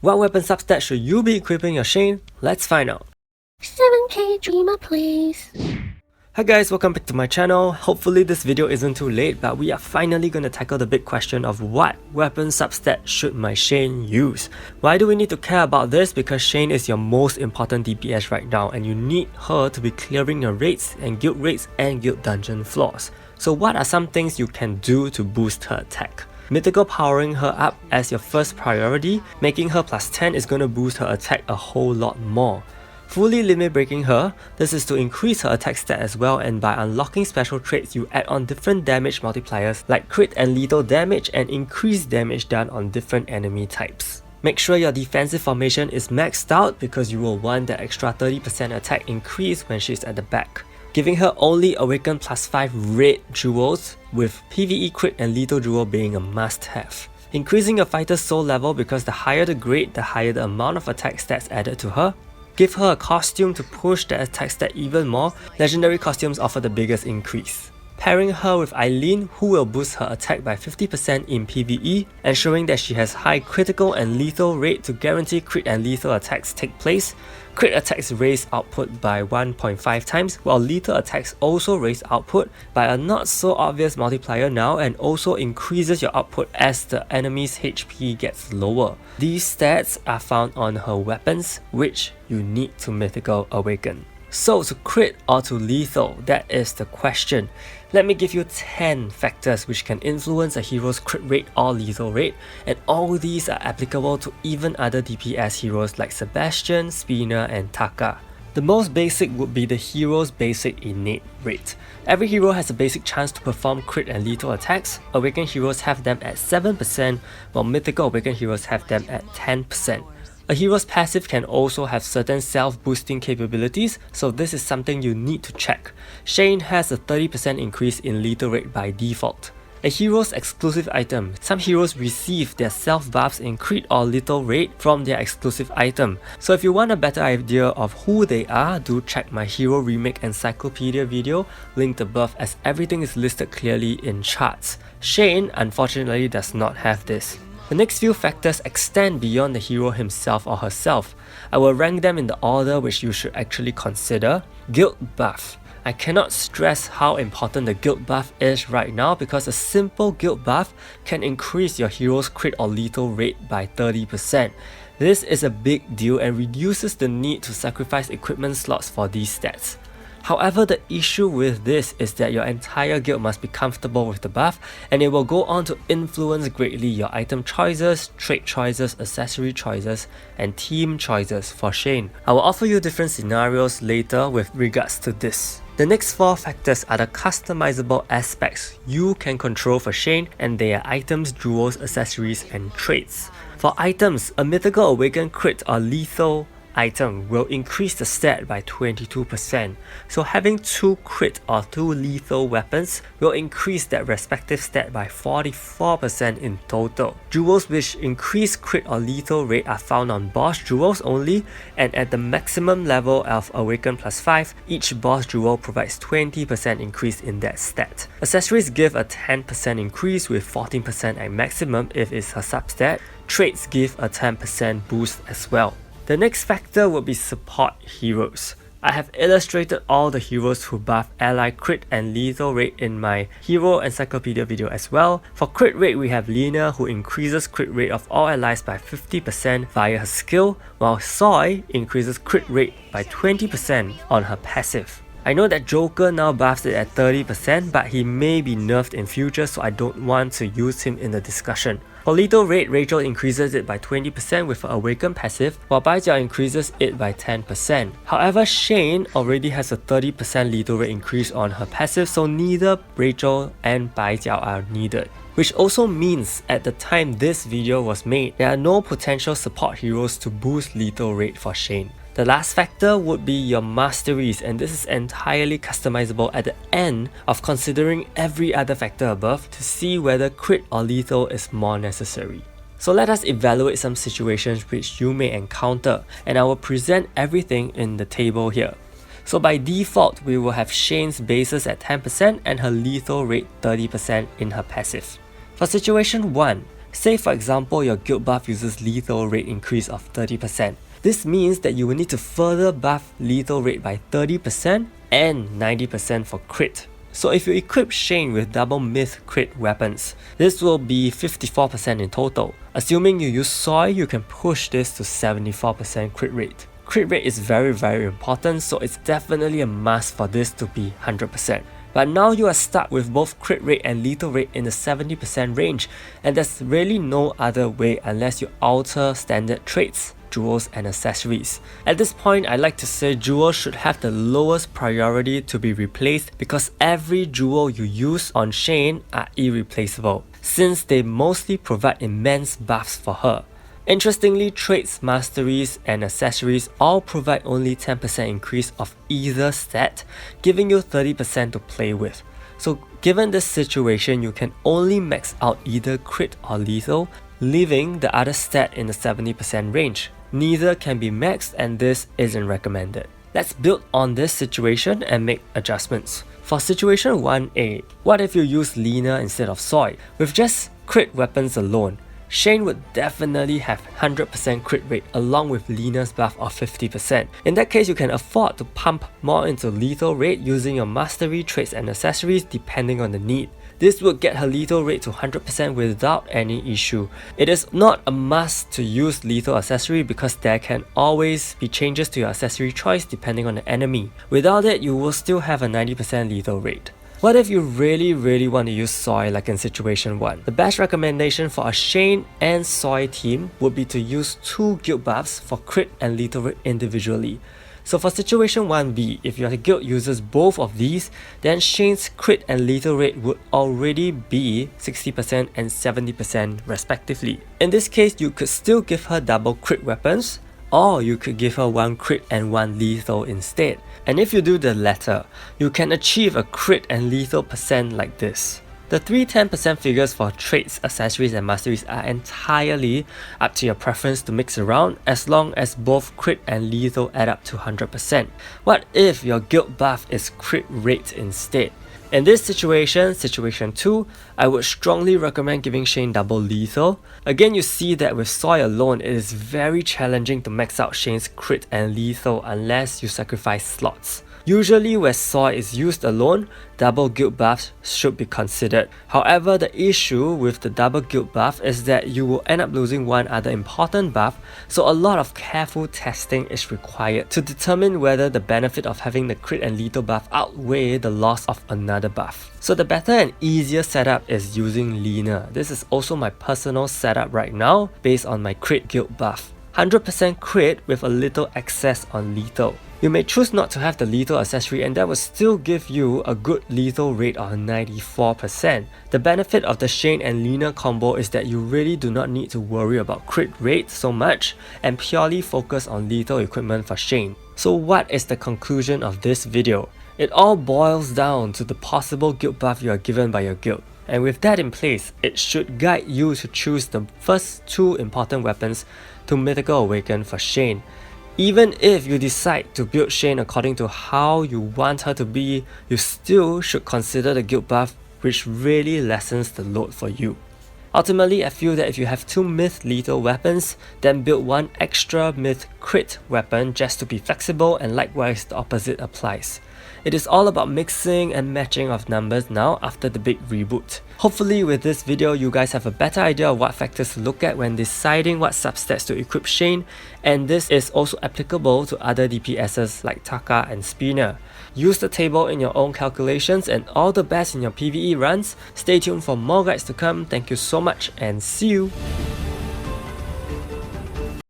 What weapon substat should you be equipping your Shane? Let's find out. 7k dreamer please. Hi guys, welcome back to my channel. Hopefully this video isn't too late, but we are finally going to tackle the big question of what weapon substat should my Shane use. Why do we need to care about this? Because Shane is your most important DPS right now and you need her to be clearing your raids and guild dungeon floors. So what are some things you can do to boost her attack? Mythical powering her up as your first priority, making her plus 10 is going to boost her attack a whole lot more. Fully limit breaking her, this is to increase her attack stat as well, and by unlocking special traits you add on different damage multipliers like crit and lethal damage and increased damage done on different enemy types. Make sure your defensive formation is maxed out because you will want that extra 30% attack increase when she's at the back. Giving her only Awaken plus 5 red jewels, with PvE crit and lethal jewel being a must-have. Increasing your fighter's soul level because the higher the grade, the higher the amount of attack stats added to her. Give her a costume to push the attack stat even more. Legendary costumes offer the biggest increase. Pairing her with Eileen, who will boost her attack by 50% in PvE, ensuring that she has high critical and lethal rate to guarantee crit and lethal attacks take place. Crit attacks raise output by 1.5 times, while lethal attacks also raise output by a not so obvious multiplier now, and also increases your output as the enemy's HP gets lower. These stats are found on her weapons, which you need to Mythical Awaken. So to crit or to lethal, that is the question. Let me give you 10 factors which can influence a hero's crit rate or lethal rate, and all these are applicable to even other DPS heroes like Sebastian, Spina and Taka. The most basic would be the hero's basic innate rate. Every hero has a basic chance to perform crit and lethal attacks. Awakened heroes have them at 7%, while Mythical Awakened heroes have them at 10%. A hero's passive can also have certain self-boosting capabilities, so this is something you need to check. Shane has a 30% increase in lethal rate by default. A hero's exclusive item. Some heroes receive their self buffs in crit or lethal rate from their exclusive item. So if you want a better idea of who they are, do check my Hero Remake Encyclopedia video, linked above, as everything is listed clearly in charts. Shane unfortunately does not have this. The next few factors extend beyond the hero himself or herself. I will rank them in the order which you should actually consider. Guild buff. I cannot stress how important the guild buff is right now because a simple guild buff can increase your hero's crit or lethal rate by 30%. This is a big deal and reduces the need to sacrifice equipment slots for these stats. However, the issue with this is that your entire guild must be comfortable with the buff, and it will go on to influence greatly your item choices, trait choices, accessory choices, and team choices for Shane. I will offer you different scenarios later with regards to this. The next 4 factors are the customizable aspects you can control for Shane, and they are items, jewels, accessories, and traits. For items, a Mythical Awakened crit or lethal item will increase the stat by 22%. So having 2 crit or 2 lethal weapons will increase that respective stat by 44% in total. Jewels which increase crit or lethal rate are found on boss jewels only, and at the maximum level of Awaken plus 5, each boss jewel provides 20% increase in that stat. Accessories give a 10% increase with 14% at maximum if it's her substat. Traits give a 10% boost as well. The next factor will be support heroes. I have illustrated all the heroes who buff ally crit and lethal rate in my Hero Encyclopedia video as well. For crit rate, we have Lena, who increases crit rate of all allies by 50% via her skill, while Soy increases crit rate by 20% on her passive. I know that Joker now buffs it at 30%, but he may be nerfed in future, so I don't want to use him in the discussion. For lethal rate, Rachel increases it by 20% with her Awaken passive, while Baijiao increases it by 10%. However, Shane already has a 30% lethal rate increase on her passive, so neither Rachel and Baijiao are needed. Which also means at the time this video was made, there are no potential support heroes to boost lethal rate for Shane. The last factor would be your masteries, and this is entirely customizable at the end of considering every other factor above to see whether crit or lethal is more necessary. So let us evaluate some situations which you may encounter, and I will present everything in the table here. So by default, we will have Shane's bases at 10% and her lethal rate 30% in her passive. For situation 1, Say for example your guild buff uses lethal rate increase of 30%. This means that you will need to further buff lethal rate by 30% and 90% for crit. So if you equip Shane with double myth crit weapons, this will be 54% in total. Assuming you use Soy, you can push this to 74% crit rate. Crit rate is very important, so it's definitely a must for this to be 100%. But now you are stuck with both crit rate and lethal rate in the 70% range, and there's really no other way unless you alter standard traits, jewels and accessories. At this point, I like to say jewels should have the lowest priority to be replaced because every jewel you use on Shane are irreplaceable, since they mostly provide immense buffs for her. Interestingly, traits, masteries and accessories all provide only 10% increase of either stat, giving you 30% to play with. So given this situation, you can only max out either crit or lethal, leaving the other stat in the 70% range. Neither can be maxed and this isn't recommended. Let's build on this situation and make adjustments. For situation 1A, what if you use Lina instead of Soy? With just crit weapons alone, Shane would definitely have 100% crit rate along with Lina's buff of 50%. In that case, you can afford to pump more into lethal rate using your mastery, traits and accessories depending on the need. This would get her lethal rate to 100% without any issue. It is not a must to use lethal accessory because there can always be changes to your accessory choice depending on the enemy. Without it, you will still have a 90% lethal rate. What if you really want to use Soy like in situation 1? The best recommendation for a Shane and Soy team would be to use 2 guild buffs for crit and lethal rate individually. So for situation 1B, if your guild uses both of these, then Shane's crit and lethal rate would already be 60% and 70% respectively. In this case, you could still give her double crit weapons, or you could give her 1 crit and 1 lethal instead. And if you do the latter, you can achieve a crit and lethal percent like this. The 3-10% figures for traits, accessories and masteries are entirely up to your preference to mix around as long as both crit and lethal add up to 100%. What if your guild buff is crit rate instead? In this situation, situation 2, I would strongly recommend giving Shane double lethal. Again, you see that with Soy alone, it is very challenging to max out Shane's crit and lethal unless you sacrifice slots. Usually where Soy is used alone, double guild buffs should be considered. However, the issue with the double guild buff is that you will end up losing one other important buff, so a lot of careful testing is required to determine whether the benefit of having the crit and lethal buff outweigh the loss of another buff. So the better and easier setup is using Lina. This is also my personal setup right now based on my crit guild buff. 100% crit with a little excess on lethal. You may choose not to have the lethal accessory and that will still give you a good lethal rate of 94%. The benefit of the Shane and Lina combo is that you really do not need to worry about crit rate so much and purely focus on lethal equipment for Shane. So what is the conclusion of this video? It all boils down to the possible guild buff you are given by your guild. And with that in place, it should guide you to choose the first 2 important weapons to Mythical Awaken for Shane. Even if you decide to build Shane according to how you want her to be, you still should consider the guild buff, which really lessens the load for you. Ultimately, I feel that if you have 2 myth lethal weapons, then build 1 extra myth crit weapon just to be flexible, and likewise the opposite applies. It is all about mixing and matching of numbers now after the big reboot. Hopefully with this video you guys have a better idea of what factors to look at when deciding what substats to equip Shane, and this is also applicable to other DPSs like Taka and Spinner. Use the table in your own calculations, and all the best in your PvE runs. Stay tuned for more guides to come. Thank you so much and see you!